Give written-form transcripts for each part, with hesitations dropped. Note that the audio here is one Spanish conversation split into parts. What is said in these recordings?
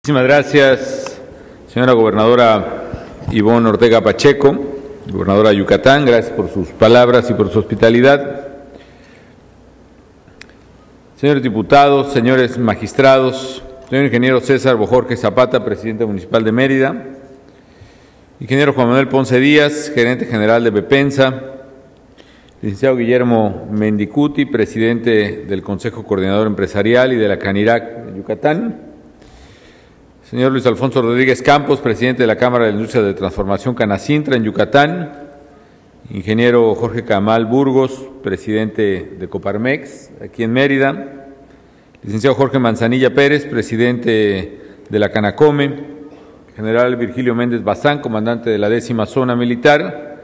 Muchísimas gracias, señora gobernadora Ivonne Ortega Pacheco, gobernadora de Yucatán. Gracias por sus palabras y por su hospitalidad. Señores diputados, señores magistrados, señor ingeniero César Bojorge Zapata, presidente municipal de Mérida, ingeniero Juan Manuel Ponce Díaz, gerente general de Bepensa, licenciado Guillermo Mendicuti, presidente del Consejo Coordinador Empresarial y de la Canirac de Yucatán, señor Luis Alfonso Rodríguez Campos, presidente de la Cámara de la Industria de Transformación Canacintra en Yucatán, ingeniero Jorge Camal Burgos, presidente de Coparmex aquí en Mérida, licenciado Jorge Manzanilla Pérez, presidente de la Canacome, general Virgilio Méndez Bazán, comandante de la 10ª Zona Militar,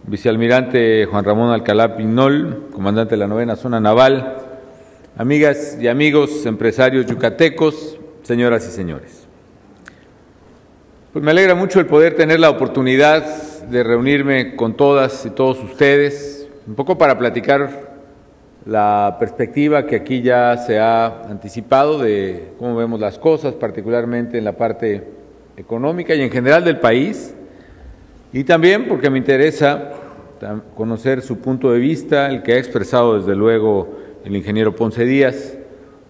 vicealmirante Juan Ramón Alcalá Pinol, comandante de la 9ª Zona Naval, amigas y amigos empresarios yucatecos, señoras y señores. Pues me alegra mucho el poder tener la oportunidad de reunirme con todas y todos ustedes, un poco para platicar la perspectiva que aquí ya se ha anticipado de cómo vemos las cosas, particularmente en la parte económica y en general del país, y también porque me interesa conocer su punto de vista, el que ha expresado desde luego el ingeniero Ponce Díaz,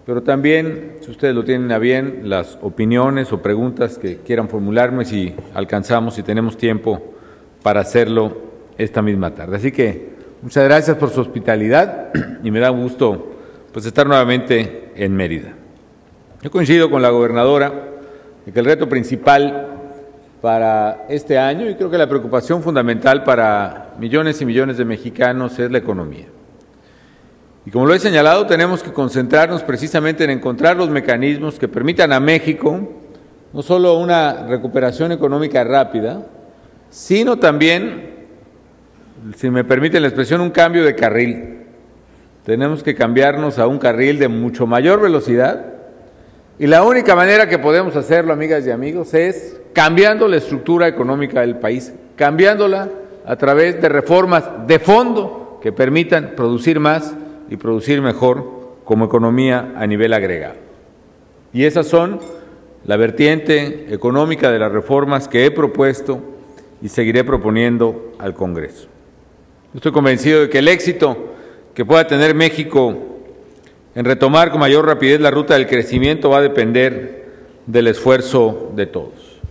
pero también, si ustedes lo tienen a bien, las opiniones o preguntas que quieran formularme, si alcanzamos, si tenemos tiempo para hacerlo esta misma tarde. Así que muchas gracias por su hospitalidad y me da gusto pues estar nuevamente en Mérida. Yo coincido con la gobernadora de que el reto principal para este año, y creo que la preocupación fundamental para millones y millones de mexicanos, es la economía. Y como lo he señalado, tenemos que concentrarnos precisamente en encontrar los mecanismos que permitan a México no solo una recuperación económica rápida, sino también, si me permiten la expresión, un cambio de carril. Tenemos que cambiarnos a un carril de mucho mayor velocidad, y la única manera que podemos hacerlo, amigas y amigos, es cambiando la estructura económica del país, cambiándola a través de reformas de fondo que permitan producir más y producir mejor como economía a nivel agregado. Y esas son la vertiente económica de las reformas que he propuesto y seguiré proponiendo al Congreso. Estoy convencido de que el éxito que pueda tener México en retomar con mayor rapidez la ruta del crecimiento va a depender del esfuerzo de todos.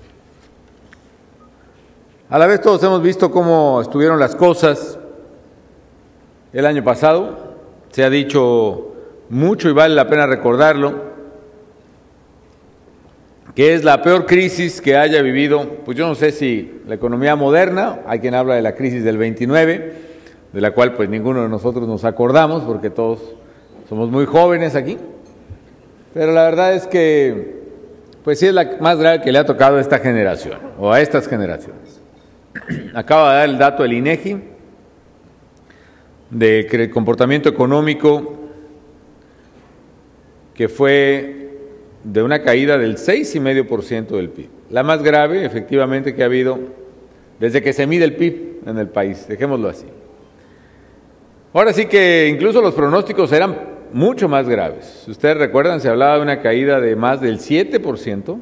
A la vez todos hemos visto cómo estuvieron las cosas el año pasado. Se ha dicho mucho y vale la pena recordarlo, que es la peor crisis que haya vivido, pues yo no sé si la economía moderna, hay quien habla de la crisis del 29, de la cual pues ninguno de nosotros nos acordamos porque todos somos muy jóvenes aquí, pero la verdad es que pues sí es la más grave que le ha tocado a esta generación o a estas generaciones. Acaba de dar el dato del INEGI de comportamiento económico, que fue de una caída del 6,5% del PIB, la más grave efectivamente que ha habido desde que se mide el PIB en el país, dejémoslo así. Ahora sí que incluso los pronósticos eran mucho más graves. Si ustedes recuerdan, se hablaba de una caída de más del 7%,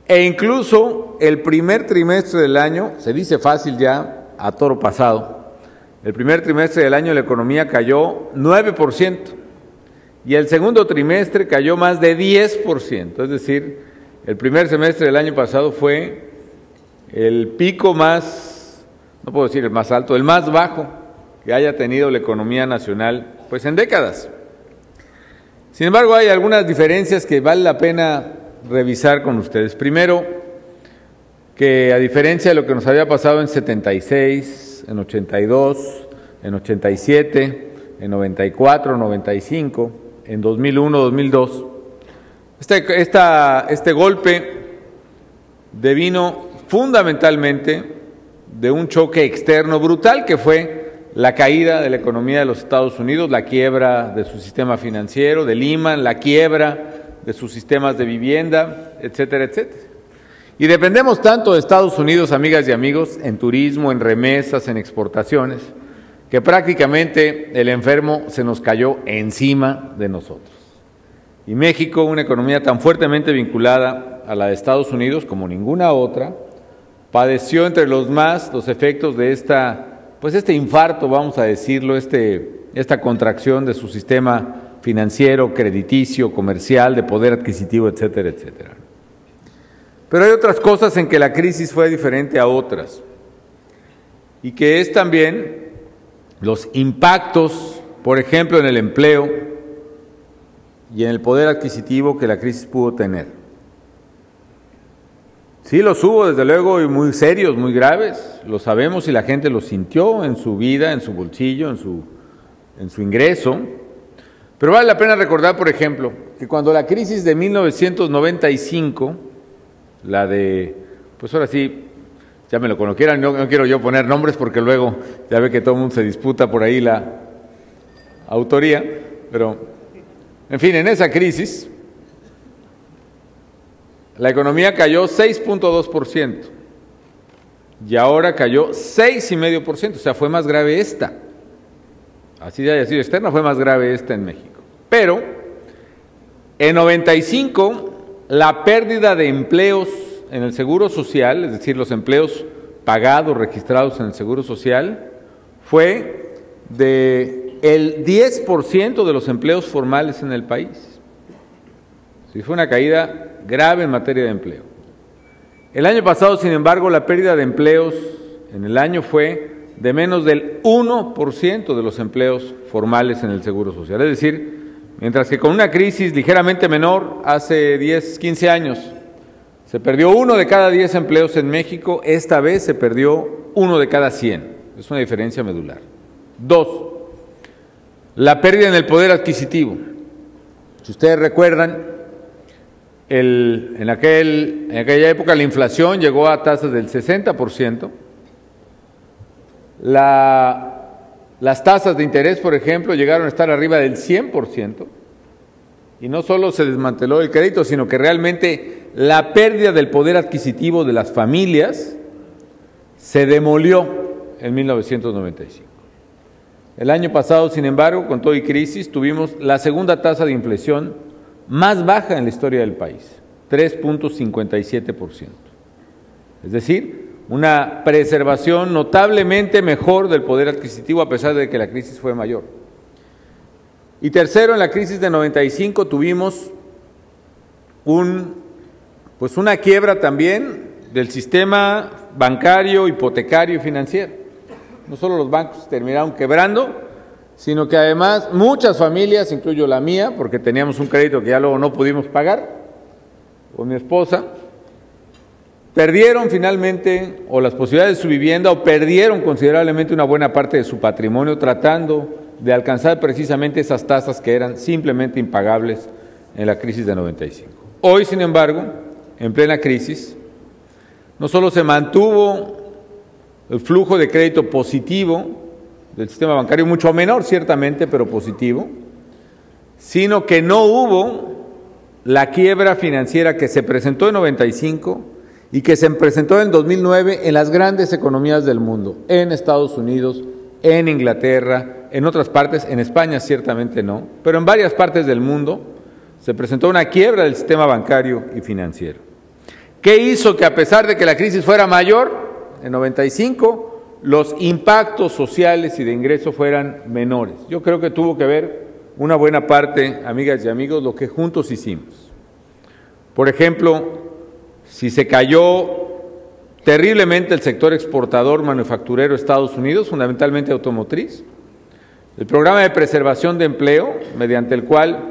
e incluso el primer trimestre del año, se dice fácil ya, a toro pasado, el primer trimestre del año la economía cayó 9% y el segundo trimestre cayó más de 10%, es decir, el primer semestre del año pasado fue el pico más, no puedo decir el más alto, el más bajo que haya tenido la economía nacional pues en décadas. Sin embargo, hay algunas diferencias que vale la pena revisar con ustedes. Primero, que a diferencia de lo que nos había pasado en 76, en 82, en 87, en 94, 95, en 2001, 2002. Este golpe devino fundamentalmente de un choque externo brutal que fue la caída de la economía de los Estados Unidos, la quiebra de su sistema financiero, de Lehman, la quiebra de sus sistemas de vivienda, etcétera, etcétera. Y dependemos tanto de Estados Unidos, amigas y amigos, en turismo, en remesas, en exportaciones, que prácticamente el enfermo se nos cayó encima de nosotros. Y México, una economía tan fuertemente vinculada a la de Estados Unidos como ninguna otra, padeció entre los efectos de este infarto, vamos a decirlo, esta contracción de su sistema financiero, crediticio, comercial, de poder adquisitivo, etcétera, etcétera. Pero hay otras cosas en que la crisis fue diferente a otras, y que es también los impactos, por ejemplo, en el empleo y en el poder adquisitivo que la crisis pudo tener. Sí, los hubo, desde luego, y muy serios, muy graves, lo sabemos y la gente lo sintió en su vida, en su bolsillo, en su ingreso. Pero vale la pena recordar, por ejemplo, que cuando la crisis de 1995, la de, pues ahora sí, llámenlo como quieran, no quiero yo poner nombres porque luego ya ve que todo el mundo se disputa por ahí la autoría, pero en fin, en esa crisis la economía cayó 6.2% y ahora cayó 6,5%, o sea, fue más grave esta. Así haya sido externa, fue más grave esta en México. Pero en 95 la pérdida de empleos en el Seguro Social, es decir, los empleos pagados, registrados en el Seguro Social, fue del 10% de los empleos formales en el país. Sí, fue una caída grave en materia de empleo. El año pasado, sin embargo, la pérdida de empleos en el año fue de menos del 1% de los empleos formales en el Seguro Social. Es decir, mientras que con una crisis ligeramente menor, hace 10, 15 años, se perdió 1 de cada 10 empleos en México, esta vez se perdió 1 de cada 100. Es una diferencia medular. 2, la pérdida en el poder adquisitivo. Si ustedes recuerdan, en aquella época la inflación llegó a tasas del 60%. Las tasas de interés, por ejemplo, llegaron a estar arriba del 100%, y no solo se desmanteló el crédito, sino que realmente la pérdida del poder adquisitivo de las familias se demolió en 1995. El año pasado, sin embargo, con todo y crisis, tuvimos la segunda tasa de inflación más baja en la historia del país, 3.57%. Es decir, una preservación notablemente mejor del poder adquisitivo a pesar de que la crisis fue mayor. Y tercero, en la crisis de 95 tuvimos una quiebra también del sistema bancario, hipotecario y financiero. No solo los bancos terminaron quebrando, sino que además muchas familias, incluyo la mía, porque teníamos un crédito que ya luego no pudimos pagar, con mi esposa, perdieron finalmente o las posibilidades de su vivienda, o perdieron considerablemente una buena parte de su patrimonio tratando de alcanzar precisamente esas tasas que eran simplemente impagables en la crisis de 95. Hoy, sin embargo, en plena crisis, no solo se mantuvo el flujo de crédito positivo del sistema bancario, mucho menor ciertamente, pero positivo, sino que no hubo la quiebra financiera que se presentó en 95 y que se presentó en 2009 en las grandes economías del mundo, en Estados Unidos, en Inglaterra, en otras partes, en España ciertamente no, pero en varias partes del mundo se presentó una quiebra del sistema bancario y financiero. ¿Qué hizo que, a pesar de que la crisis fuera mayor en 95, los impactos sociales y de ingreso fueran menores? Yo creo que tuvo que ver una buena parte, amigas y amigos, lo que juntos hicimos. Por ejemplo, si se cayó terriblemente el sector exportador manufacturero de Estados Unidos, fundamentalmente automotriz, el programa de preservación de empleo, mediante el cual,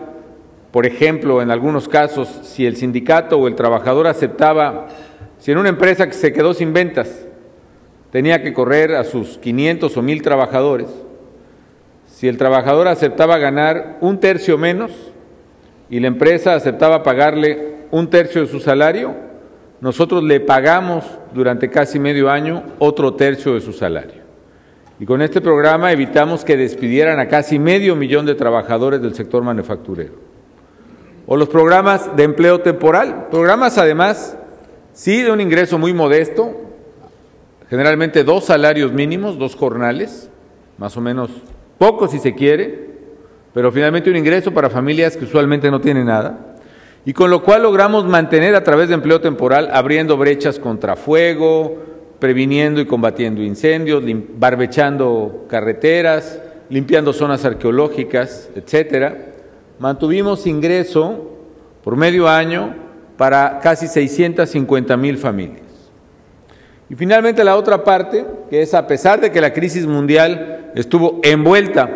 por ejemplo, en algunos casos, si el sindicato o el trabajador aceptaba, si en una empresa que se quedó sin ventas, tenía que correr a sus 500 o 1,000 trabajadores, si el trabajador aceptaba ganar 1/3 menos y la empresa aceptaba pagarle 1/3 de su salario, nosotros le pagamos durante casi medio año otro 1/3 de su salario. Y con este programa evitamos que despidieran a casi 500,000 de trabajadores del sector manufacturero. O los programas de empleo temporal, programas además, sí, de un ingreso muy modesto, generalmente 2 salarios mínimos, 2 jornales, más o menos poco si se quiere, pero finalmente un ingreso para familias que usualmente no tienen nada, y con lo cual logramos mantener a través de empleo temporal, abriendo brechas contra fuego, previniendo y combatiendo incendios, barbechando carreteras, limpiando zonas arqueológicas, etcétera. Mantuvimos ingreso por medio año para casi 650,000 familias. Y finalmente la otra parte, que es a pesar de que la crisis mundial estuvo envuelta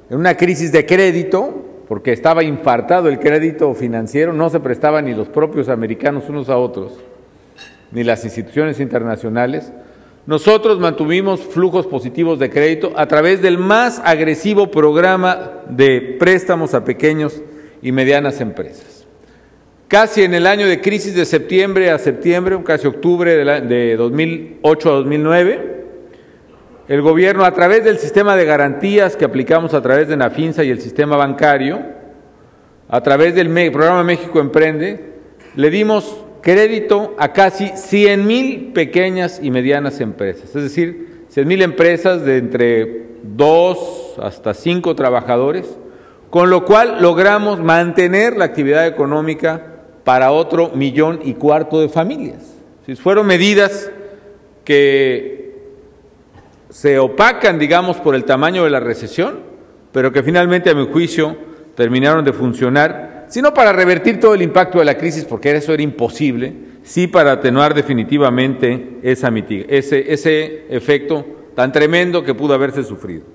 en una crisis de crédito, porque estaba infartado el crédito financiero, no se prestaban ni los propios americanos unos a otros, ni las instituciones internacionales, nosotros mantuvimos flujos positivos de crédito a través del más agresivo programa de préstamos a pequeños y medianas empresas. Casi en el año de crisis de septiembre a septiembre, casi octubre de 2008 a 2009, el gobierno, a través del sistema de garantías que aplicamos a través de Nafinsa y el sistema bancario, a través del programa México Emprende, le dimos crédito a casi 100,000 pequeñas y medianas empresas, es decir, 100,000 empresas de entre 2 hasta 5 trabajadores, con lo cual logramos mantener la actividad económica para otro 1,4 millones de familias. Fueron medidas que se opacan, digamos, por el tamaño de la recesión, pero que finalmente, a mi juicio, terminaron de funcionar, sino para revertir todo el impacto de la crisis, porque eso era imposible, sí para atenuar definitivamente ese efecto tan tremendo que pudo haberse sufrido.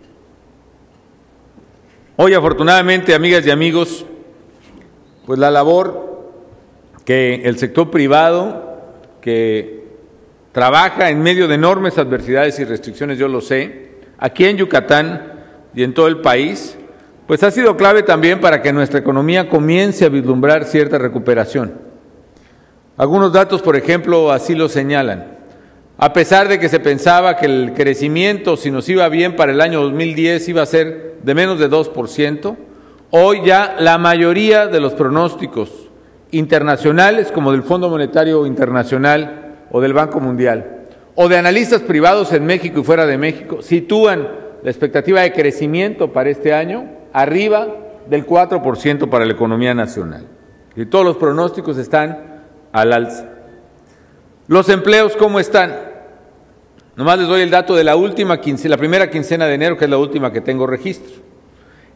Hoy, afortunadamente, amigas y amigos, pues la labor que el sector privado, que trabaja en medio de enormes adversidades y restricciones, yo lo sé, aquí en Yucatán y en todo el país, pues ha sido clave también para que nuestra economía comience a vislumbrar cierta recuperación. Algunos datos, por ejemplo, así lo señalan. A pesar de que se pensaba que el crecimiento, si nos iba bien para el año 2010, iba a ser de menos de 2%, hoy ya la mayoría de los pronósticos internacionales, como del Fondo Monetario Internacional o del Banco Mundial, o de analistas privados en México y fuera de México, sitúan la expectativa de crecimiento para este año arriba del 4% para la economía nacional. Y todos los pronósticos están al alza. Los empleos, ¿cómo están? Nomás les doy el dato de la primera quincena de enero, que es la última que tengo registro.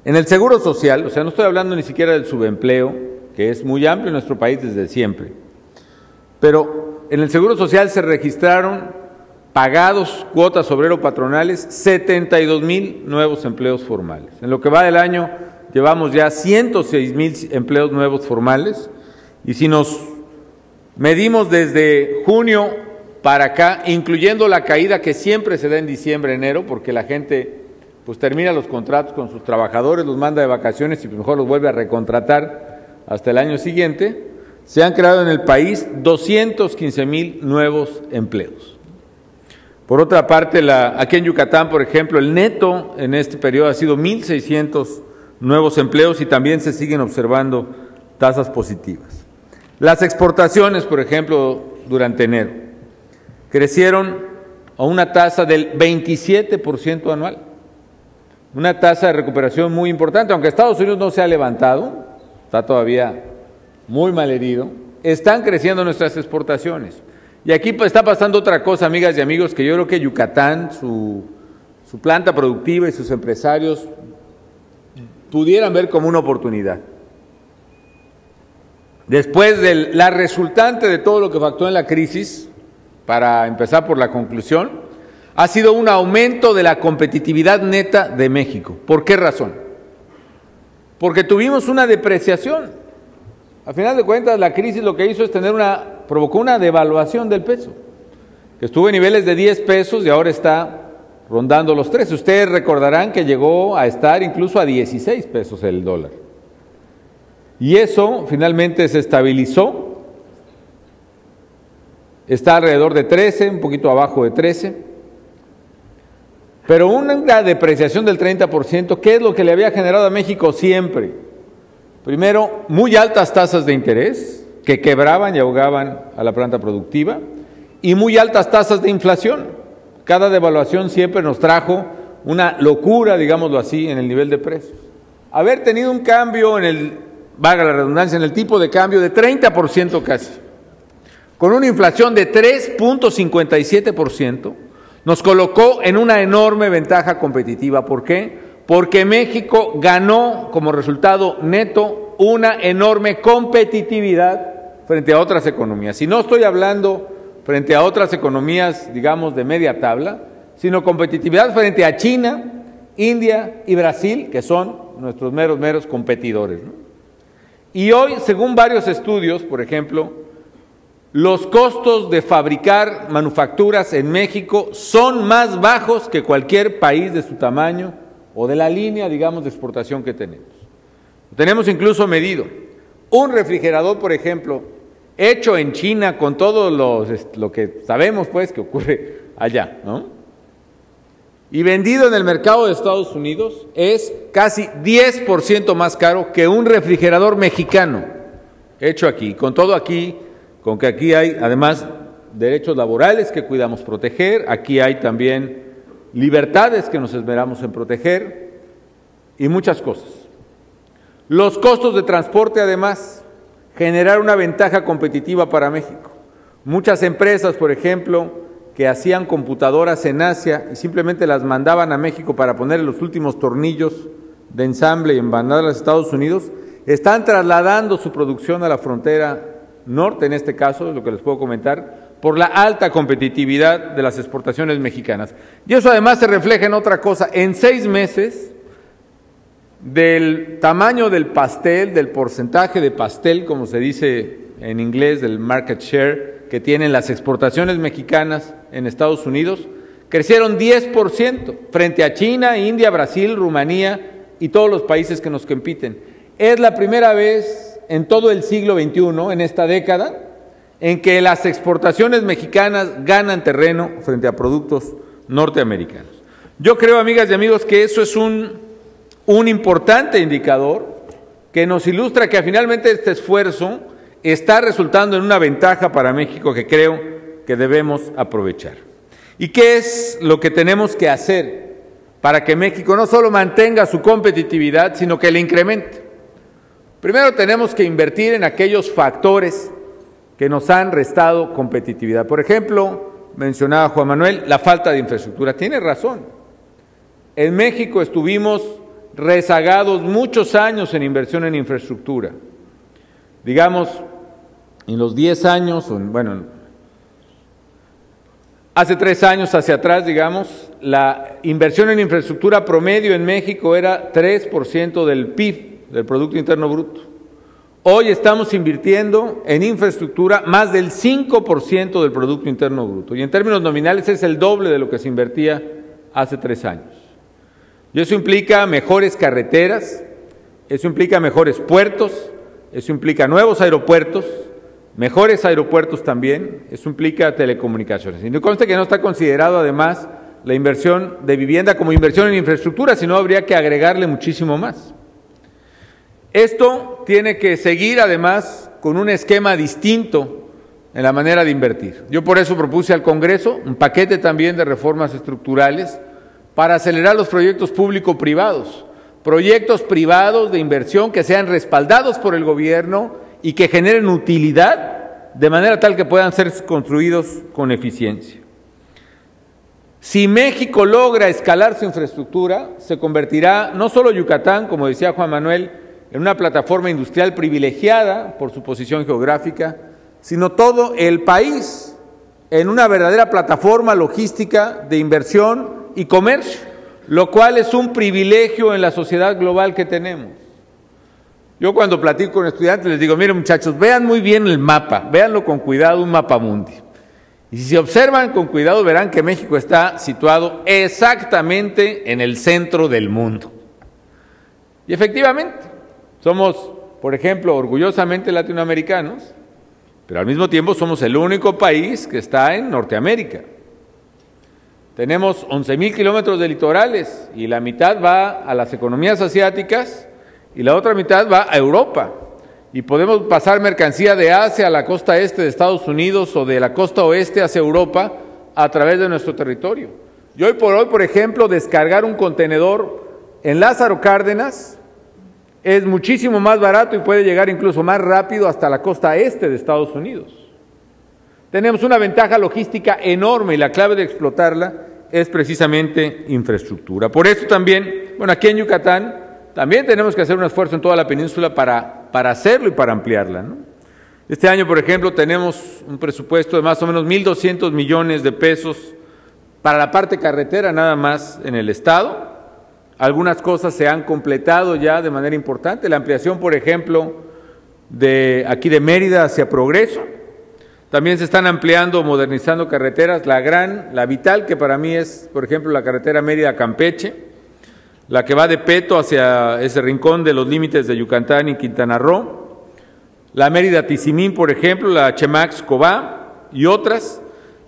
En el Seguro Social, o sea, no estoy hablando ni siquiera del subempleo, que es muy amplio en nuestro país desde siempre, pero en el Seguro Social se registraron pagados cuotas obrero-patronales 72,000 nuevos empleos formales. En lo que va del año llevamos ya 106,000 empleos nuevos formales, y si nos medimos desde junio para acá, incluyendo la caída que siempre se da en diciembre, enero, porque la gente pues termina los contratos con sus trabajadores, los manda de vacaciones y mejor los vuelve a recontratar hasta el año siguiente, se han creado en el país 215,000 nuevos empleos. Por otra parte, aquí en Yucatán, por ejemplo, el neto en este periodo ha sido 1,600 nuevos empleos y también se siguen observando tasas positivas. Las exportaciones, por ejemplo, durante enero, crecieron a una tasa del 27% anual, una tasa de recuperación muy importante, aunque Estados Unidos no se ha levantado, está todavía muy mal herido, están creciendo nuestras exportaciones. Y aquí está pasando otra cosa, amigas y amigos, que yo creo que Yucatán, su planta productiva y sus empresarios pudieran ver como una oportunidad. Después de la resultante de todo lo que facturó en la crisis, para empezar por la conclusión, ha sido un aumento de la competitividad neta de México. ¿Por qué razón? Porque tuvimos una depreciación. A final de cuentas, la crisis lo que hizo es provocó una devaluación del peso, que estuvo en niveles de 10 pesos y ahora está rondando los 13. Ustedes recordarán que llegó a estar incluso a 16 pesos el dólar. Y eso finalmente se estabilizó, está alrededor de 13, un poquito abajo de 13, pero una depreciación del 30%, ¿qué es lo que le había generado a México siempre? Primero, muy altas tasas de interés que quebraban y ahogaban a la planta productiva, y muy altas tasas de inflación. Cada devaluación siempre nos trajo una locura, digámoslo así, en el nivel de precios. haber tenido un cambio valga la redundancia, en el tipo de cambio de 30% casi, con una inflación de 3.57%, nos colocó en una enorme ventaja competitiva. ¿Por qué? Porque México ganó como resultado neto una enorme competitividad frente a otras economías. Y no estoy hablando frente a otras economías, digamos, de media tabla, sino competitividad frente a China, India y Brasil, que son nuestros meros competidores, ¿no? Y hoy, según varios estudios, por ejemplo, los costos de fabricar manufacturas en México son más bajos que cualquier país de su tamaño o de la línea, digamos, de exportación que tenemos. Lo tenemos incluso medido. Un refrigerador, por ejemplo, hecho en China con todo lo que sabemos, pues, que ocurre allá, ¿no? Y vendido en el mercado de Estados Unidos es casi 10% más caro que un refrigerador mexicano hecho aquí, con todo aquí, con que aquí hay además derechos laborales que cuidamos proteger, aquí hay también libertades que nos esmeramos en proteger y muchas cosas. Los costos de transporte además generar una ventaja competitiva para México. Muchas empresas, por ejemplo, que hacían computadoras en Asia y simplemente las mandaban a México para poner los últimos tornillos de ensamble y mandarlas a Estados Unidos, están trasladando su producción a la frontera norte, en este caso, es lo que les puedo comentar, por la alta competitividad de las exportaciones mexicanas. Y eso además se refleja en otra cosa. En 6 meses, del tamaño del pastel, del porcentaje de pastel, como se dice en inglés, del market share, que tienen las exportaciones mexicanas en Estados Unidos, crecieron 10% frente a China, India, Brasil, Rumanía y todos los países que nos compiten. Es la primera vez en todo el siglo XXI, en esta década, en que las exportaciones mexicanas ganan terreno frente a productos norteamericanos. Yo creo, amigas y amigos, que eso es un importante indicador que nos ilustra que finalmente este esfuerzo está resultando en una ventaja para México que creo que debemos aprovechar. ¿Y qué es lo que tenemos que hacer para que México no solo mantenga su competitividad, sino que la incremente? Primero tenemos que invertir en aquellos factores que nos han restado competitividad. Por ejemplo, mencionaba Juan Manuel, la falta de infraestructura. Tiene razón. En México estuvimos rezagados muchos años en inversión en infraestructura. Digamos, en los 10 años, bueno, hace 3 años hacia atrás, digamos, la inversión en infraestructura promedio en México era 3% del PIB, del Producto Interno Bruto. Hoy estamos invirtiendo en infraestructura más del 5% del Producto Interno Bruto, y en términos nominales es el doble de lo que se invertía hace 3 años. Y eso implica mejores carreteras, eso implica mejores puertos, eso implica nuevos aeropuertos, mejores aeropuertos también, eso implica telecomunicaciones. Y no conste que no está considerado además la inversión de vivienda como inversión en infraestructura, sino habría que agregarle muchísimo más. Esto tiene que seguir además con un esquema distinto en la manera de invertir. Yo por eso propuse al Congreso un paquete también de reformas estructurales para acelerar los proyectos público-privados, proyectos privados de inversión que sean respaldados por el gobierno y que generen utilidad de manera tal que puedan ser construidos con eficiencia. Si México logra escalar su infraestructura, se convertirá no solo Yucatán, como decía Juan Manuel, en una plataforma industrial privilegiada por su posición geográfica, sino todo el país en una verdadera plataforma logística de inversión y comercio, lo cual es un privilegio en la sociedad global que tenemos. Yo cuando platico con estudiantes les digo, miren muchachos, vean muy bien el mapa, véanlo con cuidado, un mapa mundi. Y si se observan con cuidado verán que México está situado exactamente en el centro del mundo. Y efectivamente, somos, por ejemplo, orgullosamente latinoamericanos, pero al mismo tiempo somos el único país que está en Norteamérica. Tenemos 11,000 kilómetros de litorales y la mitad va a las economías asiáticas y la otra mitad va a Europa. Y podemos pasar mercancía de Asia a la costa este de Estados Unidos o de la costa oeste hacia Europa a través de nuestro territorio. Y hoy por hoy, por ejemplo, descargar un contenedor en Lázaro Cárdenas es muchísimo más barato y puede llegar incluso más rápido hasta la costa este de Estados Unidos. Tenemos una ventaja logística enorme y la clave de explotarla es precisamente infraestructura. Por eso también, bueno, aquí en Yucatán también tenemos que hacer un esfuerzo en toda la península para hacerlo y para ampliarla, ¿no? Este año, por ejemplo, tenemos un presupuesto de más o menos 1,200 millones de pesos para la parte carretera nada más en el estado. Algunas cosas se han completado ya de manera importante. La ampliación, por ejemplo, de aquí de Mérida hacia Progreso. También se están ampliando, modernizando carreteras. La vital, que para mí es, por ejemplo, la carretera Mérida-Campeche, la que va de Peto hacia ese rincón de los límites de Yucatán y Quintana Roo, la Mérida-Tizimín, por ejemplo, la Chemax-Cobá y otras.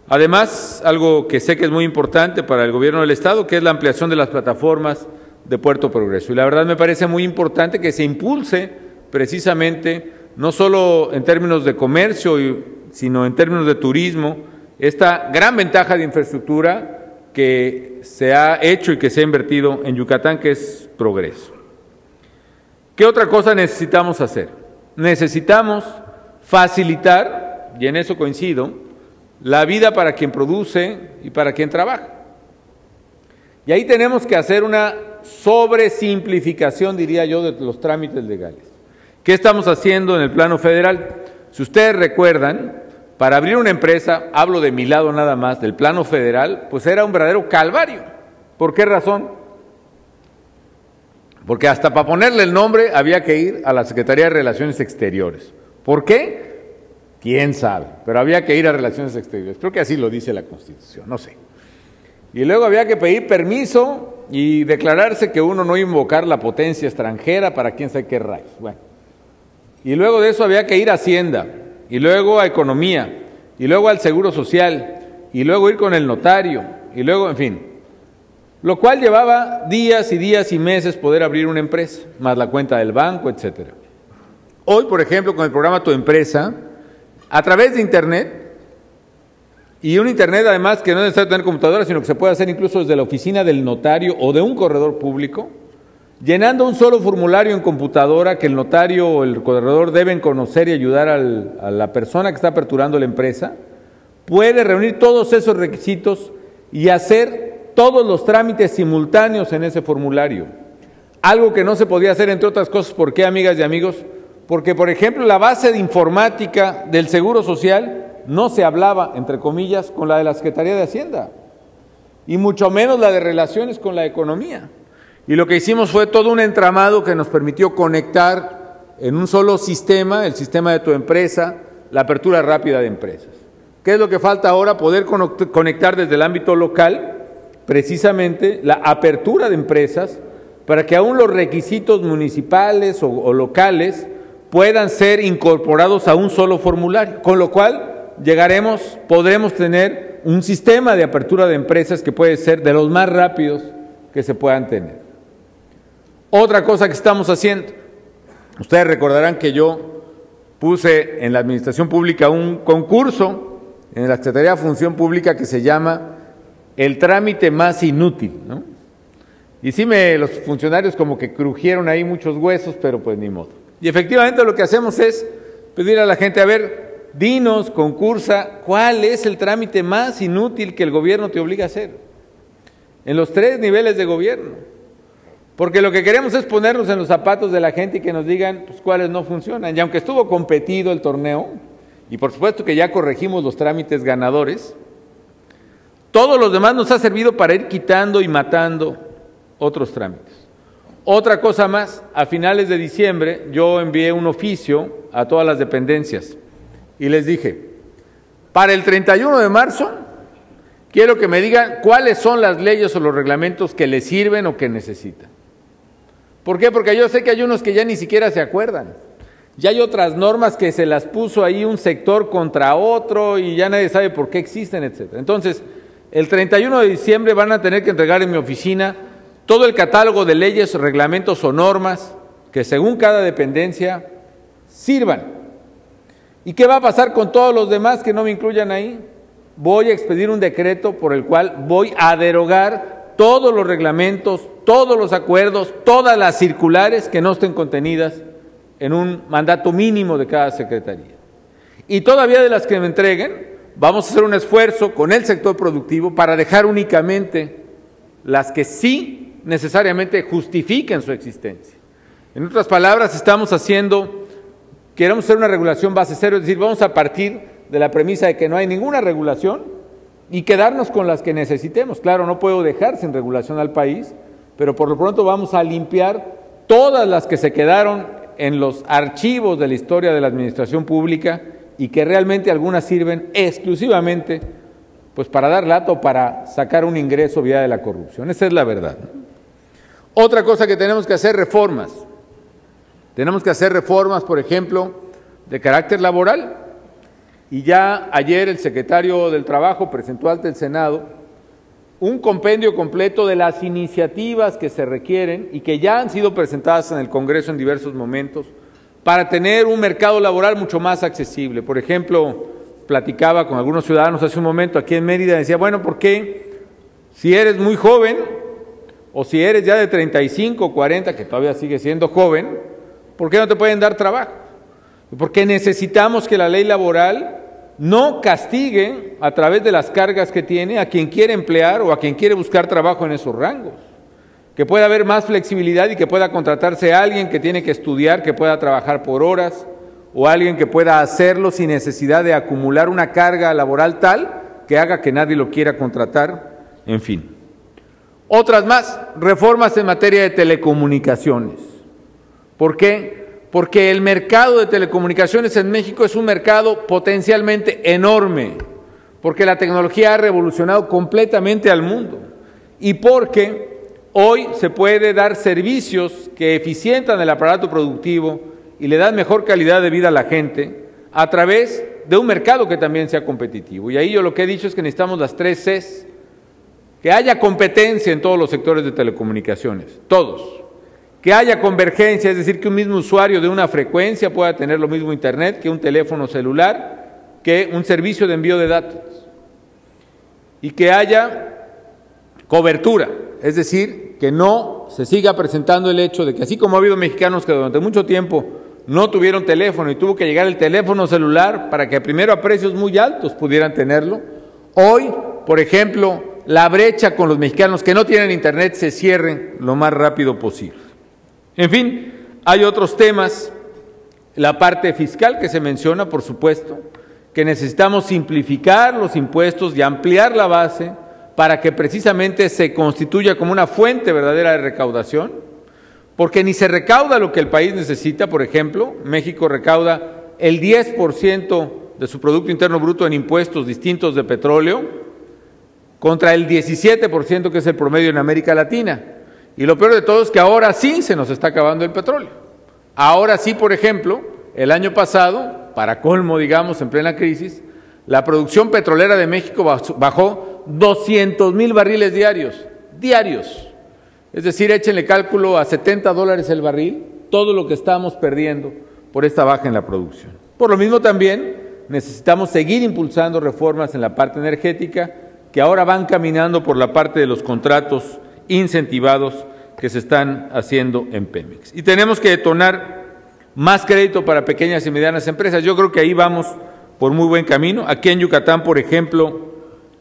Además, algo que sé que es muy importante para el gobierno del estado, que es la ampliación de las plataformas de Puerto Progreso. Y la verdad me parece muy importante que se impulse precisamente, no solo en términos de comercio, sino en términos de turismo, esta gran ventaja de infraestructura que se ha hecho y que se ha invertido en Yucatán, que es Progreso. ¿Qué otra cosa necesitamos hacer? Necesitamos facilitar, y en eso coincido, la vida para quien produce y para quien trabaja. Y ahí tenemos que hacer una sobresimplificación, diría yo, de los trámites legales. ¿Qué estamos haciendo en el plano federal? Si ustedes recuerdan, para abrir una empresa, hablo de mi lado nada más, del plano federal, pues era un verdadero calvario. ¿Por qué razón? Porque hasta para ponerle el nombre había que ir a la Secretaría de Relaciones Exteriores. ¿Por qué? ¿Quién sabe? Pero había que ir a Relaciones Exteriores. Creo que así lo dice la Constitución, no sé. Y luego había que pedir permiso y declararse que uno no iba a invocar la potencia extranjera para quién sabe qué rayos. Bueno. Y luego de eso había que ir a Hacienda, y luego a Economía, y luego al Seguro Social, y luego ir con el notario, y luego, en fin. Lo cual llevaba días y días y meses poder abrir una empresa, más la cuenta del banco, etcétera. Hoy, por ejemplo, con el programa Tu Empresa, a través de Internet, y un Internet además que no es necesario tener computadora, sino que se puede hacer incluso desde la oficina del notario o de un corredor público, llenando un solo formulario en computadora que el notario o el corredor deben conocer y ayudar a la persona que está aperturando la empresa, puede reunir todos esos requisitos y hacer todos los trámites simultáneos en ese formulario. Algo que no se podía hacer, entre otras cosas. ¿Por qué, amigas y amigos? Porque, por ejemplo, la base de informática del Seguro Social no se hablaba, entre comillas, con la de la Secretaría de Hacienda, y mucho menos la de Relaciones con la Economía. Y lo que hicimos fue todo un entramado que nos permitió conectar en un solo sistema, el sistema de Tu Empresa, la apertura rápida de empresas. ¿Qué es lo que falta ahora? Poder conectar desde el ámbito local, precisamente la apertura de empresas, para que aún los requisitos municipales o locales puedan ser incorporados a un solo formulario, con lo cual podremos tener un sistema de apertura de empresas que puede ser de los más rápidos que se puedan tener. Otra cosa que estamos haciendo, ustedes recordarán que yo puse en la administración pública un concurso en la Secretaría de Función Pública que se llama el trámite más inútil, ¿no? Y sí, los funcionarios como que crujieron ahí muchos huesos, pero pues ni modo. Y efectivamente lo que hacemos es pedir a la gente, a ver, dinos, concursa, ¿cuál es el trámite más inútil que el gobierno te obliga a hacer? En los 3 niveles de gobierno. Porque lo que queremos es ponernos en los zapatos de la gente y que nos digan pues, cuáles no funcionan. Y aunque estuvo competido el torneo, y por supuesto que ya corregimos los trámites ganadores, todos los demás nos ha servido para ir quitando y matando otros trámites. Otra cosa más, a finales de diciembre yo envié un oficio a todas las dependencias y les dije, para el 31 de marzo quiero que me digan cuáles son las leyes o los reglamentos que les sirven o que necesitan. ¿Por qué? Porque yo sé que hay unos que ya ni siquiera se acuerdan. Ya hay otras normas que se las puso ahí un sector contra otro y ya nadie sabe por qué existen, etc. Entonces, el 31 de diciembre van a tener que entregar en mi oficina todo el catálogo de leyes, reglamentos o normas que según cada dependencia sirvan. ¿Y qué va a pasar con todos los demás que no me incluyan ahí? Voy a expedir un decreto por el cual voy a derogar todos los reglamentos, todos los acuerdos, todas las circulares que no estén contenidas en un mandato mínimo de cada secretaría. Y todavía de las que me entreguen, vamos a hacer un esfuerzo con el sector productivo para dejar únicamente las que sí necesariamente justifiquen su existencia. En otras palabras, queremos hacer una regulación base cero, es decir, vamos a partir de la premisa de que no hay ninguna regulación y quedarnos con las que necesitemos. Claro, no puedo dejar sin regulación al país, pero por lo pronto vamos a limpiar todas las que se quedaron en los archivos de la historia de la administración pública y que realmente algunas sirven exclusivamente pues para dar lata o para sacar un ingreso vía de la corrupción. Esa es la verdad. Otra cosa que tenemos que hacer, reformas. Tenemos que hacer reformas, por ejemplo, de carácter laboral. Y ya ayer el secretario del Trabajo presentó ante el Senado un compendio completo de las iniciativas que se requieren y que ya han sido presentadas en el Congreso en diversos momentos para tener un mercado laboral mucho más accesible. Por ejemplo, platicaba con algunos ciudadanos hace un momento aquí en Mérida, decía, bueno, ¿por qué si eres muy joven o si eres ya de 35 o 40, que todavía sigue siendo joven, ¿por qué no te pueden dar trabajo? Porque necesitamos que la ley laboral no castigue a través de las cargas que tiene a quien quiere emplear o a quien quiere buscar trabajo en esos rangos. Que pueda haber más flexibilidad y que pueda contratarse a alguien que tiene que estudiar, que pueda trabajar por horas, o alguien que pueda hacerlo sin necesidad de acumular una carga laboral tal que haga que nadie lo quiera contratar, en fin. Otras más, reformas en materia de telecomunicaciones. ¿Por qué? Porque el mercado de telecomunicaciones en México es un mercado potencialmente enorme, porque la tecnología ha revolucionado completamente al mundo y porque hoy se puede dar servicios que eficientan el aparato productivo y le dan mejor calidad de vida a la gente a través de un mercado que también sea competitivo. Y ahí yo lo que he dicho es que necesitamos las 3 Cs, que haya competencia en todos los sectores de telecomunicaciones, todos. Que haya convergencia, es decir, que un mismo usuario de una frecuencia pueda tener lo mismo internet que un teléfono celular, que un servicio de envío de datos. Y que haya cobertura, es decir, que no se siga presentando el hecho de que así como ha habido mexicanos que durante mucho tiempo no tuvieron teléfono y tuvo que llegar el teléfono celular para que primero a precios muy altos pudieran tenerlo, hoy, por ejemplo, la brecha con los mexicanos que no tienen internet se cierre lo más rápido posible. En fin, hay otros temas, la parte fiscal que se menciona, por supuesto, que necesitamos simplificar los impuestos y ampliar la base para que precisamente se constituya como una fuente verdadera de recaudación, porque ni se recauda lo que el país necesita. Por ejemplo, México recauda el 10% de su Producto Interno Bruto en impuestos distintos de petróleo, contra el 17% que es el promedio en América Latina. Y lo peor de todo es que ahora sí se nos está acabando el petróleo. Ahora sí, por ejemplo, el año pasado, para colmo, digamos, en plena crisis, la producción petrolera de México bajó 200,000 barriles diarios. Es decir, échenle cálculo a $70 el barril, todo lo que estamos perdiendo por esta baja en la producción. Por lo mismo también necesitamos seguir impulsando reformas en la parte energética, que ahora van caminando por la parte de los contratos incentivados que se están haciendo en Pemex. Y tenemos que detonar más crédito para pequeñas y medianas empresas. Yo creo que ahí vamos por muy buen camino. Aquí en Yucatán, por ejemplo,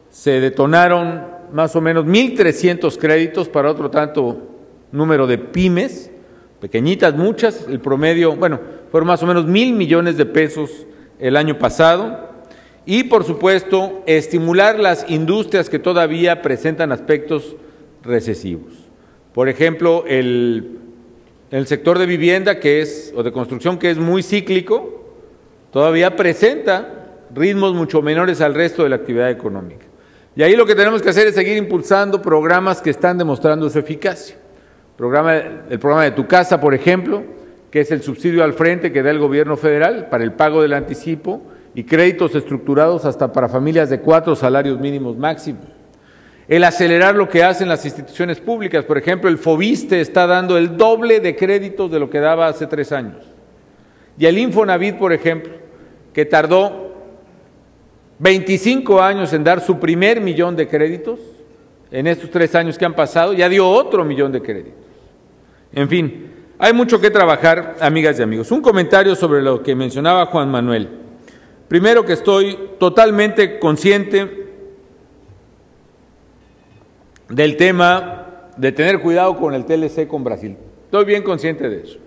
se detonaron más o menos 1,300 créditos para otro tanto número de pymes, pequeñitas muchas, el promedio, bueno, fueron más o menos 1,000 millones de pesos el año pasado. Y, por supuesto, estimular las industrias que todavía presentan aspectos recesivos. Por ejemplo, el sector de vivienda o de construcción, que es muy cíclico, todavía presenta ritmos mucho menores al resto de la actividad económica. Y ahí lo que tenemos que hacer es seguir impulsando programas que están demostrando su eficacia. El programa de Tu Casa, por ejemplo, que es el subsidio al frente que da el gobierno federal para el pago del anticipo y créditos estructurados hasta para familias de 4 salarios mínimos máximos. El acelerar lo que hacen las instituciones públicas. Por ejemplo, el Fobiste está dando el doble de créditos de lo que daba hace 3 años. Y el Infonavit, por ejemplo, que tardó 25 años en dar su primer millón de créditos, en estos 3 años que han pasado, ya dio otro millón de créditos. En fin, hay mucho que trabajar, amigas y amigos. Un comentario sobre lo que mencionaba Juan Manuel. Primero, que estoy totalmente consciente del tema de tener cuidado con el TLC con Brasil. Estoy bien consciente de eso.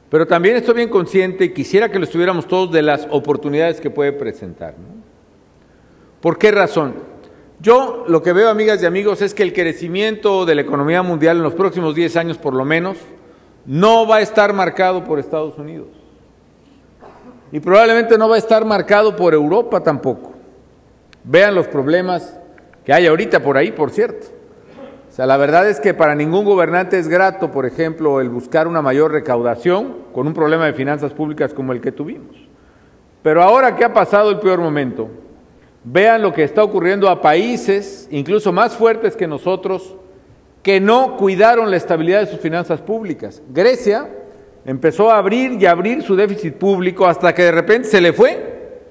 Pero también estoy bien consciente, y quisiera que lo estuviéramos todos, de las oportunidades que puede presentar, ¿no? ¿Por qué razón? Yo lo que veo, amigas y amigos, es que el crecimiento de la economía mundial en los próximos 10 años, por lo menos, no va a estar marcado por Estados Unidos. Y probablemente no va a estar marcado por Europa tampoco. Vean los problemas que hay ahorita por ahí, por cierto. O sea, la verdad es que para ningún gobernante es grato, por ejemplo, el buscar una mayor recaudación con un problema de finanzas públicas como el que tuvimos. Pero ahora que ha pasado el peor momento, vean lo que está ocurriendo a países, incluso más fuertes que nosotros, que no cuidaron la estabilidad de sus finanzas públicas. Grecia empezó a abrir y abrir su déficit público hasta que de repente se le fue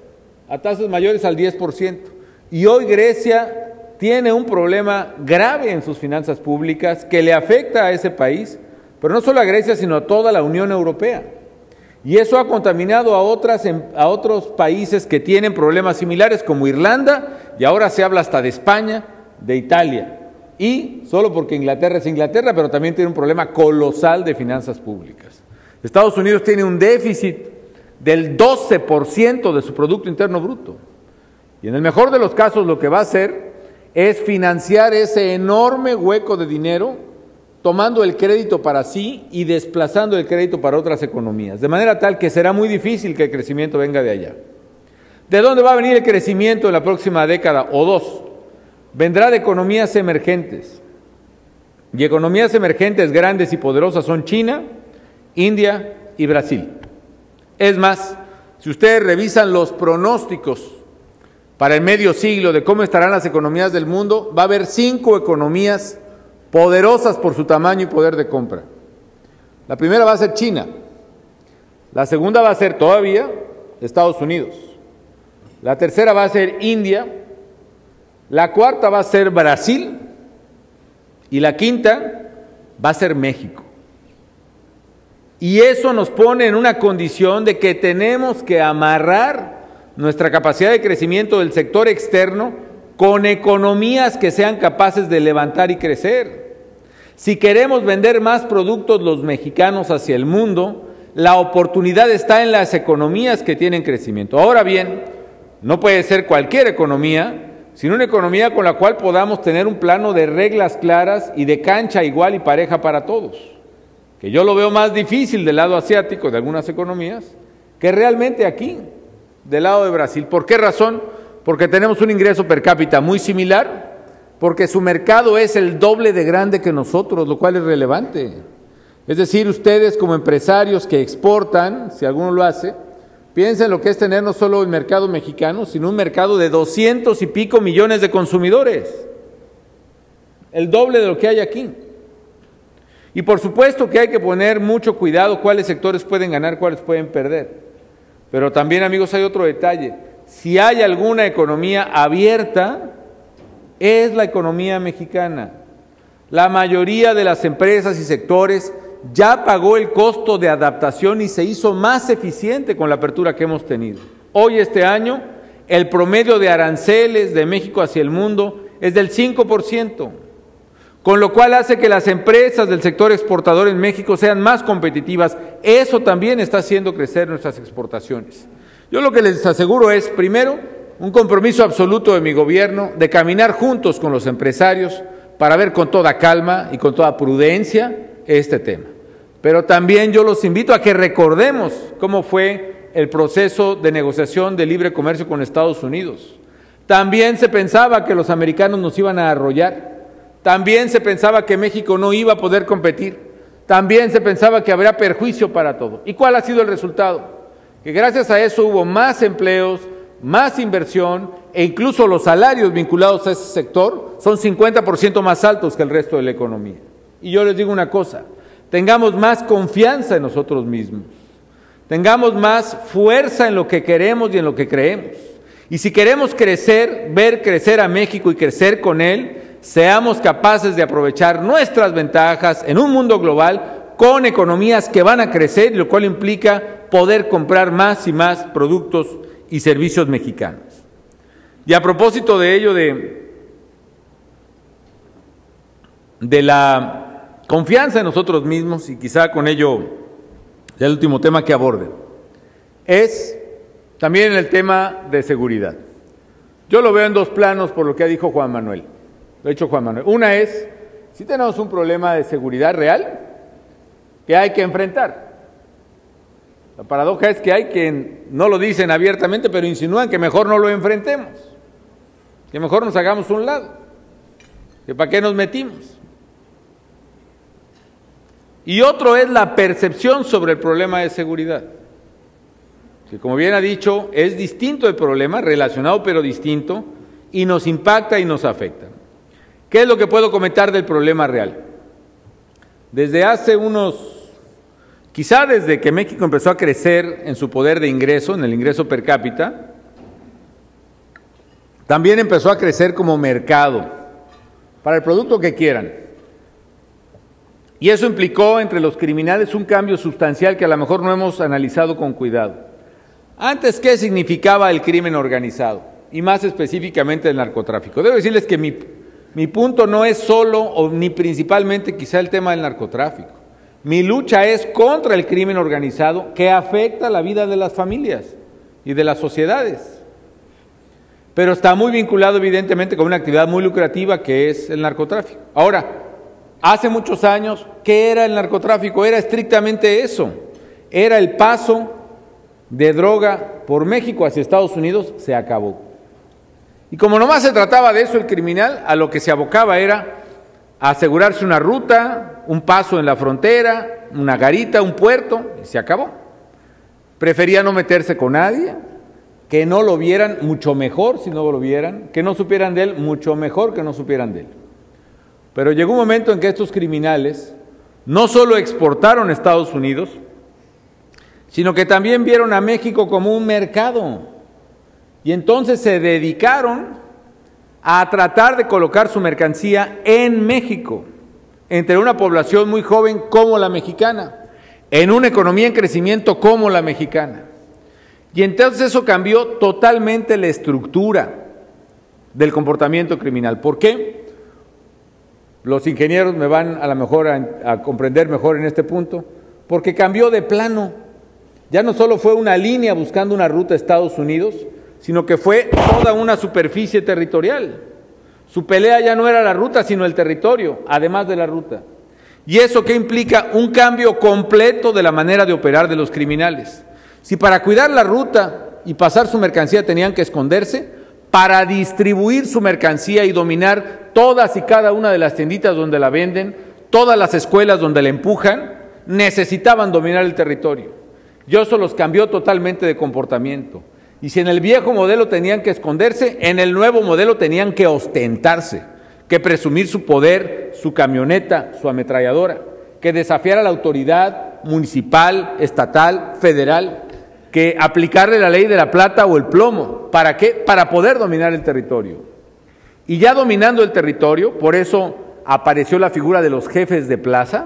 a tasas mayores al 10%. Y hoy Grecia tiene un problema grave en sus finanzas públicas que le afecta a ese país, pero no solo a Grecia, sino a toda la Unión Europea. Y eso ha contaminado a otros países que tienen problemas similares, como Irlanda, y ahora se habla hasta de España, de Italia. Y solo porque Inglaterra es Inglaterra, pero también tiene un problema colosal de finanzas públicas. Estados Unidos tiene un déficit del 12% de su Producto Interno Bruto. Y en el mejor de los casos lo que va a hacer es financiar ese enorme hueco de dinero, tomando el crédito para sí y desplazando el crédito para otras economías, de manera tal que será muy difícil que el crecimiento venga de allá. ¿De dónde va a venir el crecimiento en la próxima década o 2? Vendrá de economías emergentes. Y economías emergentes grandes y poderosas son China, India y Brasil. Es más, si ustedes revisan los pronósticos para el medio siglo de cómo estarán las economías del mundo, va a haber 5 economías poderosas por su tamaño y poder de compra. La primera va a ser China, la segunda va a ser todavía Estados Unidos, la tercera va a ser India, la cuarta va a ser Brasil y la quinta va a ser México. Y eso nos pone en una condición de que tenemos que amarrar nuestra capacidad de crecimiento del sector externo con economías que sean capaces de levantar y crecer. Si queremos vender más productos los mexicanos hacia el mundo, la oportunidad está en las economías que tienen crecimiento. Ahora bien, no puede ser cualquier economía, sino una economía con la cual podamos tener un plano de reglas claras y de cancha igual y pareja para todos. Que yo lo veo más difícil del lado asiático de algunas economías que realmente aquí, del lado de Brasil. ¿Por qué razón? Porque tenemos un ingreso per cápita muy similar, porque su mercado es el doble de grande que nosotros, lo cual es relevante. Es decir, ustedes como empresarios que exportan, si alguno lo hace, piensen lo que es tener no solo el mercado mexicano, sino un mercado de 200 y pico millones de consumidores. El doble de lo que hay aquí. Y por supuesto que hay que poner mucho cuidado cuáles sectores pueden ganar, cuáles pueden perder. Pero también, amigos, hay otro detalle. Si hay alguna economía abierta, es la economía mexicana. La mayoría de las empresas y sectores ya pagó el costo de adaptación y se hizo más eficiente con la apertura que hemos tenido. Hoy, este año, el promedio de aranceles de México hacia el mundo es del 5%, con lo cual hace que las empresas del sector exportador en México sean más competitivas. Eso también está haciendo crecer nuestras exportaciones. Yo lo que les aseguro es, primero, un compromiso absoluto de mi gobierno de caminar juntos con los empresarios para ver con toda calma y con toda prudencia este tema. Pero también yo los invito a que recordemos cómo fue el proceso de negociación de libre comercio con Estados Unidos. También se pensaba que los americanos nos iban a arrollar. También se pensaba que México no iba a poder competir. También se pensaba que habría perjuicio para todo. ¿Y cuál ha sido el resultado? Que gracias a eso hubo más empleos, más inversión e incluso los salarios vinculados a ese sector son 50% más altos que el resto de la economía. Y yo les digo una cosa, tengamos más confianza en nosotros mismos, tengamos más fuerza en lo que queremos y en lo que creemos. Y si queremos crecer, ver crecer a México y crecer con él, seamos capaces de aprovechar nuestras ventajas en un mundo global con economías que van a crecer, lo cual implica poder comprar más y más productos y servicios mexicanos. Y a propósito de ello, de la confianza en nosotros mismos, y quizá con ello el último tema que aborde, es también el tema de seguridad. Yo lo veo en dos planos por lo que ha dicho Juan Manuel. Una es, si tenemos un problema de seguridad real que hay que enfrentar. La paradoja es que hay quien no lo dicen abiertamente, pero insinúan que mejor no lo enfrentemos, que mejor nos hagamos un lado, que para qué nos metimos. Y otro es la percepción sobre el problema de seguridad, que como bien ha dicho, es distinto el problema, relacionado pero distinto, y nos impacta y nos afecta. ¿Qué es lo que puedo comentar del problema real? Desde hace quizá desde que México empezó a crecer en su poder de ingreso, en el ingreso per cápita, también empezó a crecer como mercado, para el producto que quieran. Y eso implicó entre los criminales un cambio sustancial que a lo mejor no hemos analizado con cuidado. Antes, ¿qué significaba el crimen organizado? Y más específicamente el narcotráfico. Debo decirles que mi punto no es solo o ni principalmente quizá el tema del narcotráfico. Mi lucha es contra el crimen organizado que afecta la vida de las familias y de las sociedades. Pero está muy vinculado evidentemente con una actividad muy lucrativa que es el narcotráfico. Ahora, hace muchos años, ¿qué era el narcotráfico? Era estrictamente eso. Era el paso de droga por México hacia Estados Unidos, se acabó. Y como nomás se trataba de eso, el criminal a lo que se abocaba era a asegurarse una ruta, un paso en la frontera, una garita, un puerto, y se acabó. Prefería no meterse con nadie, que no lo vieran, mucho mejor si no lo vieran, que no supieran de él, mucho mejor que no supieran de él. Pero llegó un momento en que estos criminales no solo exportaron a Estados Unidos, sino que también vieron a México como un mercado. Y entonces se dedicaron a tratar de colocar su mercancía en México, entre una población muy joven como la mexicana, en una economía en crecimiento como la mexicana. Y entonces eso cambió totalmente la estructura del comportamiento criminal. ¿Por qué? Los ingenieros me van a lo mejor a comprender mejor en este punto, porque cambió de plano. Ya no solo fue una línea buscando una ruta a Estados Unidos, sino que fue toda una superficie territorial. Su pelea ya no era la ruta, sino el territorio, además de la ruta. ¿Y eso qué implica? Un cambio completo de la manera de operar de los criminales. Si para cuidar la ruta y pasar su mercancía tenían que esconderse, para distribuir su mercancía y dominar todas y cada una de las tienditas donde la venden, todas las escuelas donde la empujan, necesitaban dominar el territorio. Y eso los cambió totalmente de comportamiento. Y si en el viejo modelo tenían que esconderse, en el nuevo modelo tenían que ostentarse, que presumir su poder, su camioneta, su ametralladora, que desafiar a la autoridad municipal, estatal, federal, que aplicarle la ley de la plata o el plomo. ¿Para qué? Para poder dominar el territorio. Y ya dominando el territorio, por eso apareció la figura de los jefes de plaza,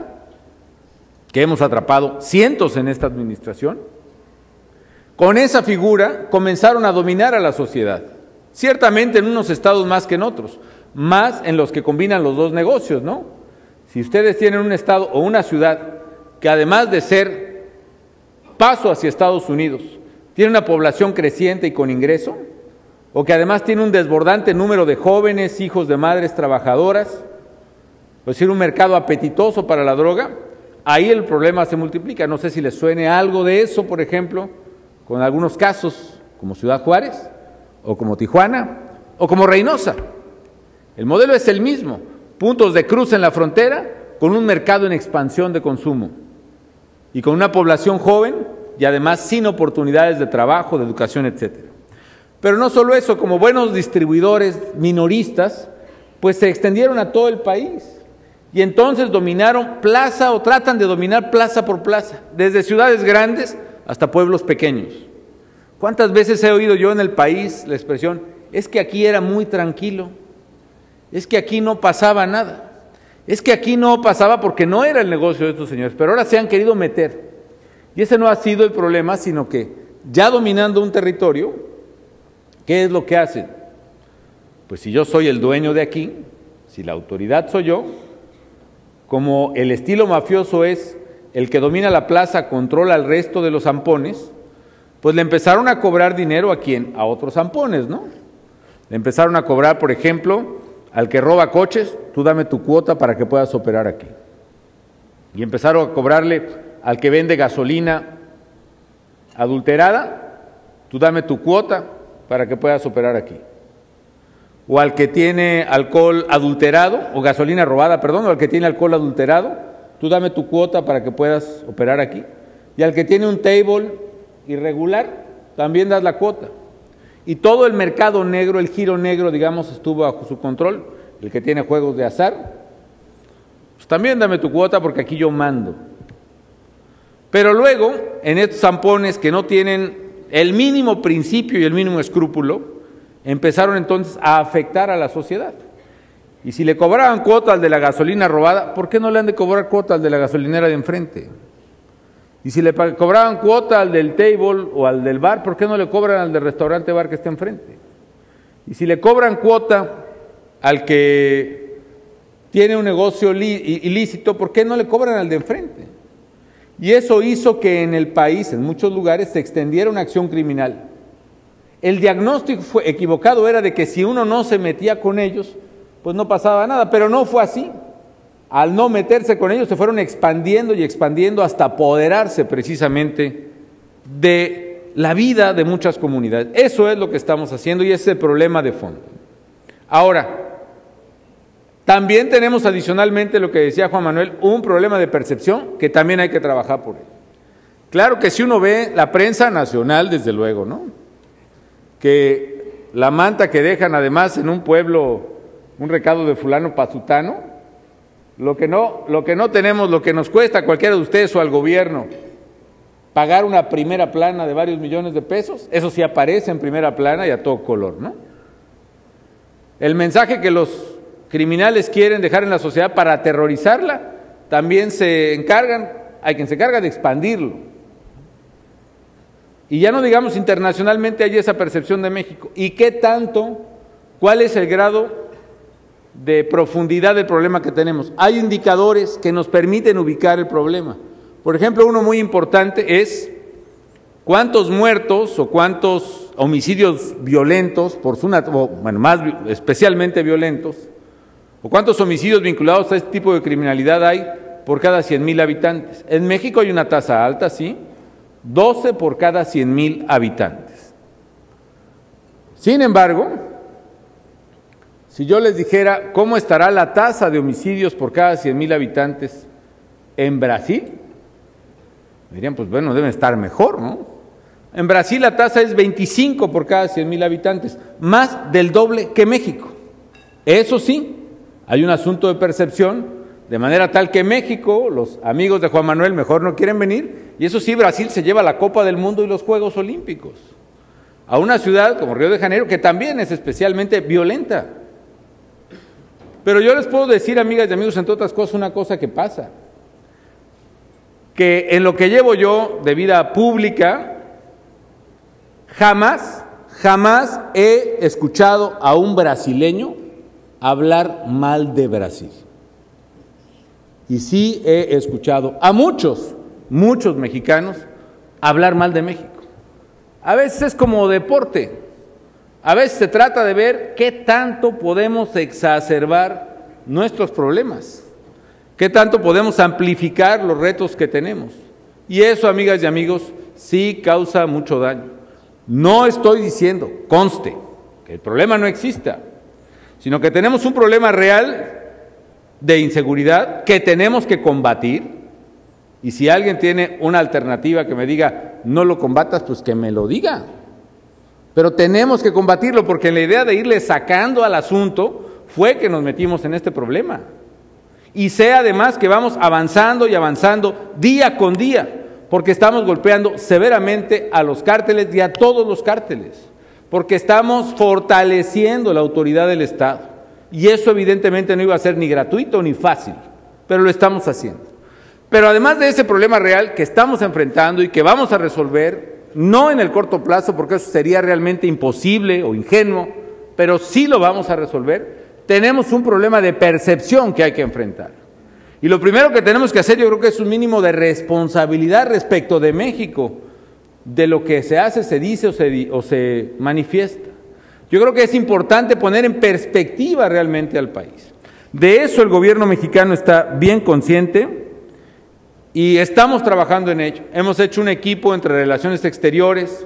que hemos atrapado cientos en esta administración. Con esa figura comenzaron a dominar a la sociedad, ciertamente en unos estados más que en otros, más en los que combinan los dos negocios, ¿no? Si ustedes tienen un estado o una ciudad que además de ser paso hacia Estados Unidos, tiene una población creciente y con ingreso, o que además tiene un desbordante número de jóvenes, hijos de madres trabajadoras, es decir, un mercado apetitoso para la droga, ahí el problema se multiplica. No sé si les suene algo de eso, por ejemplo, con algunos casos como Ciudad Juárez, o como Tijuana, o como Reynosa. El modelo es el mismo, puntos de cruce en la frontera, con un mercado en expansión de consumo, y con una población joven, y además sin oportunidades de trabajo, de educación, etcétera. Pero no solo eso, como buenos distribuidores minoristas, pues se extendieron a todo el país, y entonces dominaron plaza, o tratan de dominar plaza por plaza, desde ciudades grandes hasta pueblos pequeños. ¿Cuántas veces he oído yo en el país la expresión, es que aquí era muy tranquilo? es que aquí no pasaba nada. Es que aquí no pasaba porque no era el negocio de estos señores, pero ahora se han querido meter. Y ese no ha sido el problema, sino que ya dominando un territorio, ¿qué es lo que hacen? Pues si yo soy el dueño de aquí, si la autoridad soy yo, como el estilo mafioso es el que domina la plaza, controla al resto de los zampones, pues le empezaron a cobrar dinero ¿a quién? A otros zampones, ¿no? Le empezaron a cobrar, por ejemplo, al que roba coches, tú dame tu cuota para que puedas operar aquí. Y empezaron a cobrarle al que vende gasolina adulterada, tú dame tu cuota para que puedas operar aquí. O al que tiene alcohol adulterado, o gasolina robada, perdón, o al que tiene alcohol adulterado, tú dame tu cuota para que puedas operar aquí. Y al que tiene un table irregular, también das la cuota. Y todo el mercado negro, el giro negro, digamos, estuvo bajo su control. El que tiene juegos de azar, pues también dame tu cuota porque aquí yo mando. Pero luego, en estos zampones que no tienen el mínimo principio y el mínimo escrúpulo, empezaron entonces a afectar a la sociedad. Y si le cobraban cuota al de la gasolina robada, ¿por qué no le han de cobrar cuota al de la gasolinera de enfrente? Y si le cobraban cuota al del table o al del bar, ¿por qué no le cobran al del restaurante bar que está enfrente? Y si le cobran cuota al que tiene un negocio ilícito, ¿por qué no le cobran al de enfrente? Y eso hizo que en el país, en muchos lugares, se extendiera una acción criminal. El diagnóstico equivocado era de que si uno no se metía con ellos, pues no pasaba nada, pero no fue así. Al no meterse con ellos se fueron expandiendo y expandiendo hasta apoderarse precisamente de la vida de muchas comunidades. Eso es lo que estamos haciendo y ese es el problema de fondo. Ahora, también tenemos adicionalmente lo que decía Juan Manuel, un problema de percepción que también hay que trabajar por él. Claro que si uno ve la prensa nacional, desde luego, ¿no? Que la manta que dejan además en un pueblo, un recado de fulano pa' sutano, lo que no tenemos, lo que nos cuesta a cualquiera de ustedes o al gobierno pagar una primera plana de varios millones de pesos, eso sí aparece en primera plana y a todo color, ¿no? El mensaje que los criminales quieren dejar en la sociedad para aterrorizarla, también hay quien se encarga de expandirlo. Y ya no digamos internacionalmente hay esa percepción de México. ¿Y qué tanto? ¿Cuál es el grado de profundidad del problema que tenemos? Hay indicadores que nos permiten ubicar el problema. Por ejemplo, uno muy importante es cuántos muertos o cuántos homicidios violentos, más especialmente violentos, o cuántos homicidios vinculados a este tipo de criminalidad hay por cada 100,000 habitantes. En México hay una tasa alta, sí, 12 por cada 100,000 habitantes. Sin embargo, si yo les dijera cómo estará la tasa de homicidios por cada 100,000 habitantes en Brasil, dirían, pues bueno, deben estar mejor, ¿no? En Brasil la tasa es 25 por cada 100,000 habitantes, más del doble que México. Eso sí, hay un asunto de percepción, de manera tal que México, los amigos de Juan Manuel mejor no quieren venir, y eso sí, Brasil se lleva la Copa del Mundo y los Juegos Olímpicos a una ciudad como Río de Janeiro, que también es especialmente violenta. Pero yo les puedo decir, amigas y amigos, entre otras cosas, una cosa que pasa, que en lo que llevo yo de vida pública, jamás he escuchado a un brasileño hablar mal de Brasil. Y sí he escuchado a muchos mexicanos hablar mal de México. A veces es como deporte, a veces se trata de ver qué tanto podemos exacerbar nuestros problemas, qué tanto podemos amplificar los retos que tenemos. Y eso, amigas y amigos, sí causa mucho daño. No estoy diciendo, conste, que el problema no exista, sino que tenemos un problema real de inseguridad que tenemos que combatir, y si alguien tiene una alternativa que me diga, no lo combatas, pues que me lo diga. Pero tenemos que combatirlo, porque la idea de irle sacando al asunto fue que nos metimos en este problema. Y sé además que vamos avanzando y avanzando día con día, porque estamos golpeando severamente a los cárteles y a todos los cárteles, porque estamos fortaleciendo la autoridad del Estado. y eso evidentemente no iba a ser ni gratuito ni fácil, pero lo estamos haciendo. Pero además de ese problema real que estamos enfrentando y que vamos a resolver, no en el corto plazo, porque eso sería realmente imposible o ingenuo, pero sí lo vamos a resolver, tenemos un problema de percepción que hay que enfrentar. Y lo primero que tenemos que hacer, yo creo que es un mínimo de responsabilidad respecto de México, de lo que se hace, se dice o se manifiesta. Yo creo que es importante poner en perspectiva realmente al país. De eso el gobierno mexicano está bien consciente y estamos trabajando en ello. Hemos hecho un equipo entre Relaciones Exteriores,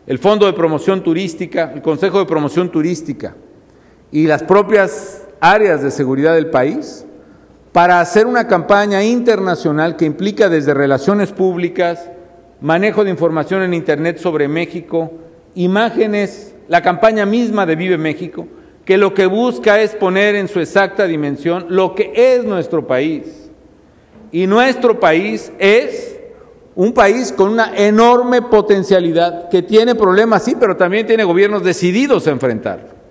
el Fondo de Promoción Turística, el Consejo de Promoción Turística y las propias áreas de seguridad del país para hacer una campaña internacional que implica desde relaciones públicas, manejo de información en Internet sobre México, imágenes, la campaña misma de Vive México, que lo que busca es poner en su exacta dimensión lo que es nuestro país. Y nuestro país es un país con una enorme potencialidad, que tiene problemas, sí, pero también tiene gobiernos decididos a enfrentarlo.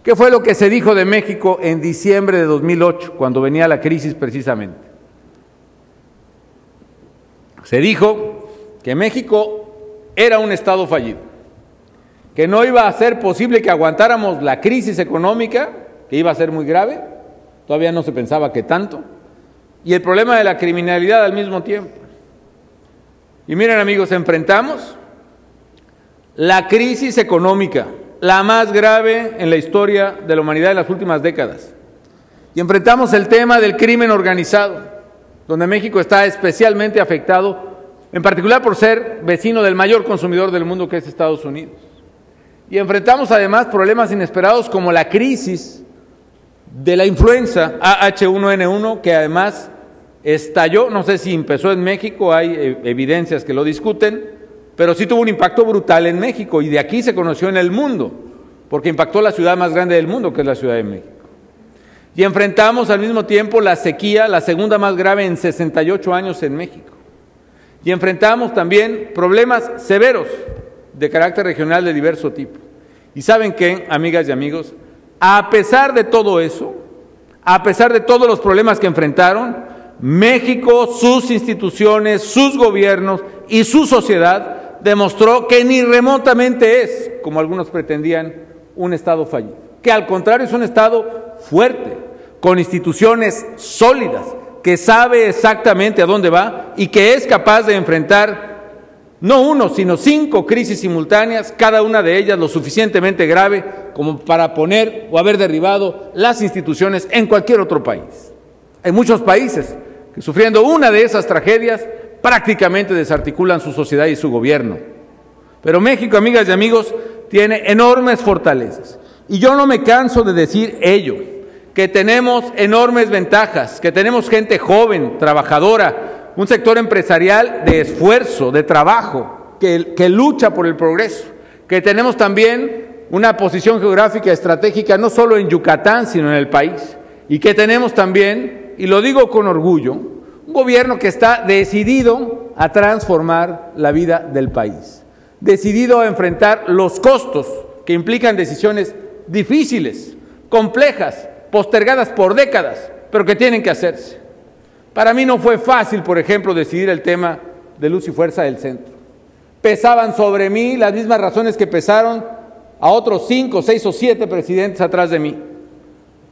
¿Qué fue lo que se dijo de México en diciembre de 2008, cuando venía la crisis precisamente? Se dijo que México era un Estado fallido, que no iba a ser posible que aguantáramos la crisis económica, que iba a ser muy grave, todavía no se pensaba que tanto, y el problema de la criminalidad al mismo tiempo. Y miren, amigos, enfrentamos la crisis económica, la más grave en la historia de la humanidad en las últimas décadas. Y enfrentamos el tema del crimen organizado, donde México está especialmente afectado, en particular por ser vecino del mayor consumidor del mundo, que es Estados Unidos. Y enfrentamos además problemas inesperados como la crisis de la influenza H1N1, que además estalló, no sé si empezó en México, hay evidencias que lo discuten, pero sí tuvo un impacto brutal en México y de aquí se conoció en el mundo, porque impactó la ciudad más grande del mundo, que es la Ciudad de México. Y enfrentamos al mismo tiempo la sequía, la segunda más grave en 68 años en México. Y enfrentamos también problemas severos de carácter regional de diverso tipo. Y ¿saben qué, amigas y amigos? A pesar de todo eso, a pesar de todos los problemas que enfrentaron, México, sus instituciones, sus gobiernos y su sociedad demostró que ni remotamente es, como algunos pretendían, un Estado fallido, que al contrario es un Estado fuerte, con instituciones sólidas, que sabe exactamente a dónde va y que es capaz de enfrentar no uno, sino 5 crisis simultáneas, cada una de ellas lo suficientemente grave como para poner o haber derribado las instituciones en cualquier otro país. Hay muchos países que, sufriendo una de esas tragedias, prácticamente desarticulan su sociedad y su gobierno. Pero México, amigas y amigos, tiene enormes fortalezas. Y yo no me canso de decir ello, que tenemos enormes ventajas, que tenemos gente joven, trabajadora, un sector empresarial de esfuerzo, de trabajo, que lucha por el progreso, que tenemos también una posición geográfica estratégica no solo en Yucatán, sino en el país, y que tenemos también, y lo digo con orgullo, un gobierno que está decidido a transformar la vida del país, decidido a enfrentar los costos que implican decisiones difíciles, complejas, postergadas por décadas, pero que tienen que hacerse. Para mí no fue fácil, por ejemplo, decidir el tema de Luz y Fuerza del Centro. Pesaban sobre mí las mismas razones que pesaron a otros 5, 6 o 7 presidentes atrás de mí.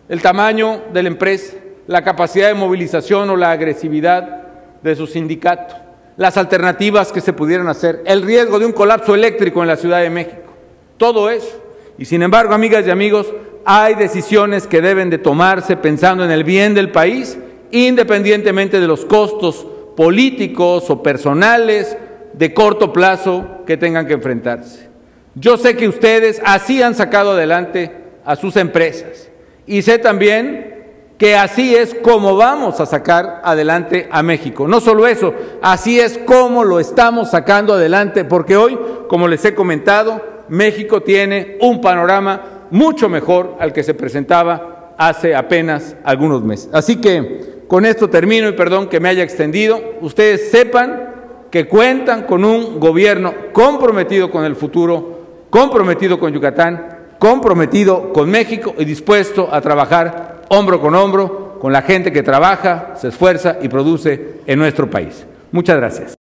El tamaño de la empresa, la capacidad de movilización o la agresividad de su sindicato, las alternativas que se pudieran hacer, el riesgo de un colapso eléctrico en la Ciudad de México, todo eso. Y sin embargo, amigas y amigos, hay decisiones que deben de tomarse pensando en el bien del país, independientemente de los costos políticos o personales de corto plazo que tengan que enfrentarse. Yo sé que ustedes así han sacado adelante a sus empresas y sé también que así es como vamos a sacar adelante a México. No solo eso, así es como lo estamos sacando adelante, porque hoy, como les he comentado, México tiene un panorama mucho mejor al que se presentaba hace apenas algunos meses. Así que con esto termino y perdón que me haya extendido. Ustedes sepan que cuentan con un gobierno comprometido con el futuro, comprometido con Yucatán comprometido con México y dispuesto a trabajar hombro con hombro con la gente que trabaja, se esfuerza y produce en nuestro país. Muchas gracias.